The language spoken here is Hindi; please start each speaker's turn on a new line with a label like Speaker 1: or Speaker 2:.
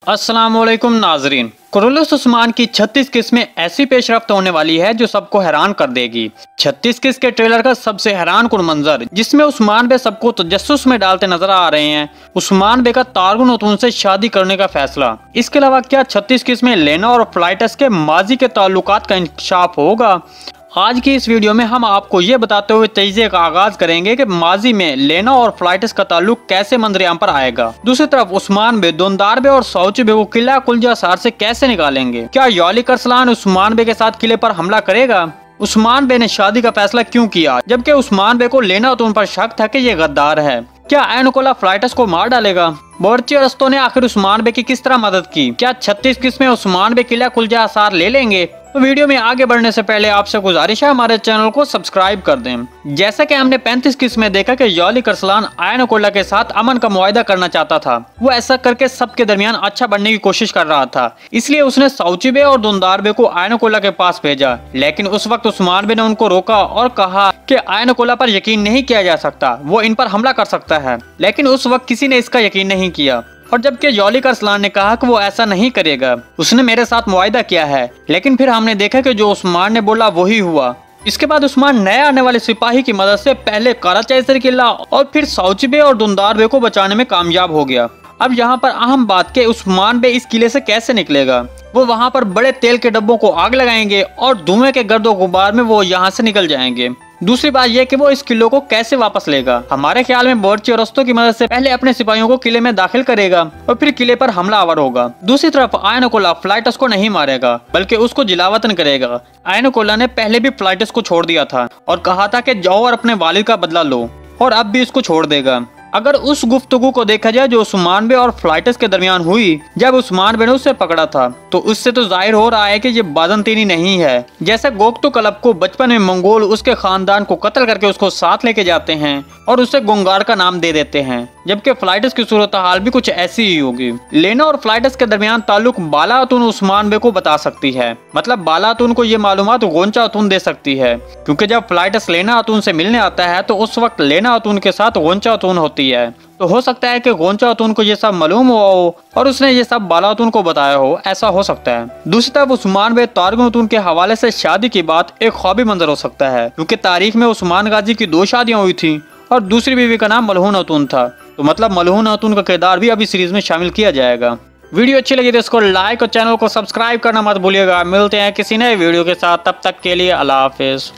Speaker 1: अस्सलामुअलैकुम नाजरीन। कुरुलुस उस्मान की 36 किस्में ऐसी पेशरफ्त होने वाली है जो सबको हैरान कर देगी। 36 किस्त के ट्रेलर का सबसे हैरान कुन मंजर, जिसमें उस्मान बे सबको तजस्सुस में डालते नजर आ रहे हैं। उस्मान बे का तारगुन उतून से शादी करने का फैसला। इसके अलावा क्या 36 किस्में लेना और फ्लाइटस के माजी के ताल्लुकात का इंकशाफ होगा। आज की इस वीडियो में हम आपको ये बताते हुए तजज़िये का आगाज करेंगे कि माजी में लेना और फ्लाइटस का ताल्लुक कैसे मंजरेआम पर आएगा। दूसरी तरफ उस्मान बे, दुंदार बे और सौची बे को किला कुलजा सार से कैसे निकालेंगे। क्या यौलिक अरसलान उस्मान बे के साथ किले पर हमला करेगा। उस्मान बे ने शादी का फैसला क्यों किया, जबकि उस्मान बे को लेना तो उन पर शक था कि ये गद्दार है। क्या ऐनकोला फ्लाइटस को मार डालेगा। बोर्ची और रस्तों ने आखिर उस्मान बे की किस तरह मदद की। क्या 36 किस्में उस्मान बे किला कुलजा सार ले लेंगे। तो वीडियो में आगे बढ़ने से पहले आपसे गुजारिश है हमारे चैनल को सब्सक्राइब कर दें। जैसा कि हमने 35 किस्में देखा कि यौलिक अरसलान ऐनकोला के साथ अमन का मुआहदा करना चाहता था। वो ऐसा करके सबके दरमियान अच्छा बनने की कोशिश कर रहा था, इसलिए उसने सौची बे और दुंदार बे को ऐनकोला के पास भेजा। लेकिन उस वक्त उस्मान बे ने उनको रोका और कहा कि ऐनकोला पर यकीन नहीं किया जा सकता, वो इन पर हमला कर सकता है। लेकिन उस वक्त किसी ने इसका यकीन नहीं किया। और जबकि यौलिक अरसलान ने कहा कि वो ऐसा नहीं करेगा, उसने मेरे साथ मुआहदा किया है। लेकिन फिर हमने देखा कि जो उस्मान ने बोला वही हुआ। इसके बाद उस्मान नए आने वाले सिपाही की मदद से पहले कराचाइसर किला और फिर सौची बे और दुंदार बे को बचाने में कामयाब हो गया। अब यहाँ पर अहम बात के उस्मान बे इस किले से कैसे निकलेगा। वो वहाँ पर बड़े तेल के डब्बों को आग लगाएंगे और धुएं के गर्दो गुबार में वो यहाँ से निकल जाएंगे। दूसरी बात यह कि वो इस किले को कैसे वापस लेगा। हमारे ख्याल में बोर्ची और रस्तों की मदद से पहले अपने सिपाहियों को किले में दाखिल करेगा और फिर किले पर हमलावर होगा। दूसरी तरफ ऐनकोला फ्लाइटस को नहीं मारेगा, बल्कि उसको जिलावतन करेगा। ऐनकोला ने पहले भी फ्लाइटस को छोड़ दिया था और कहा था कि जाओ और अपने वालिद का बदला लो, और अब भी इसको छोड़ देगा। अगर उस गुफ्तगू को देखा जाए जो उस्मान बे और फ्लाइटस के दरमियान हुई जब उस्मान बे ने उसे पकड़ा था, तो उससे तो जाहिर हो रहा है कि ये बाज़ंतीनी नहीं है। जैसे गोक्तु कलब को बचपन में मंगोल उसके खानदान को कत्ल करके उसको साथ लेके जाते हैं और उसे गुंगार का नाम दे देते हैं, जबकि फ्लाइटस की सूरत हाल भी कुछ ऐसी ही होगी। लेना और फ्लाइटस के दरमियान ताल्लुक बाला अतुन उस्मान बे को बता सकती है। मतलब बाला अतुन को ये मालूमात गोंचा अतुन दे सकती है, क्योंकि जब फ्लाइटस लेना अतुन से मिलने आता है तो उस वक्त लेना अतुन के साथ गोंचा अतुन होती है। तो हो सकता है कि गोंचा अतुन को ये सब मालूम हुआ हो और उसने ये सब बाला अतुन को बताया हो, ऐसा हो सकता है। दूसरी तरफ उस्मान बे तारगुन अतुन के हवाले से शादी की बात एक ख्वाबी मंजर हो सकता है, क्योंकि तारीख में उस्मान गाजी की 2 शादियां हुई थी और दूसरी बीवी का नाम मलहून अतुन था। तो मतलब मलहून अतुन का किरदार भी अभी सीरीज में शामिल किया जाएगा। वीडियो अच्छी लगी तो इसको लाइक और चैनल को सब्सक्राइब करना मत भूलिएगा। मिलते हैं किसी नए वीडियो के साथ, तब तक के लिए अल्लाह हाफिज।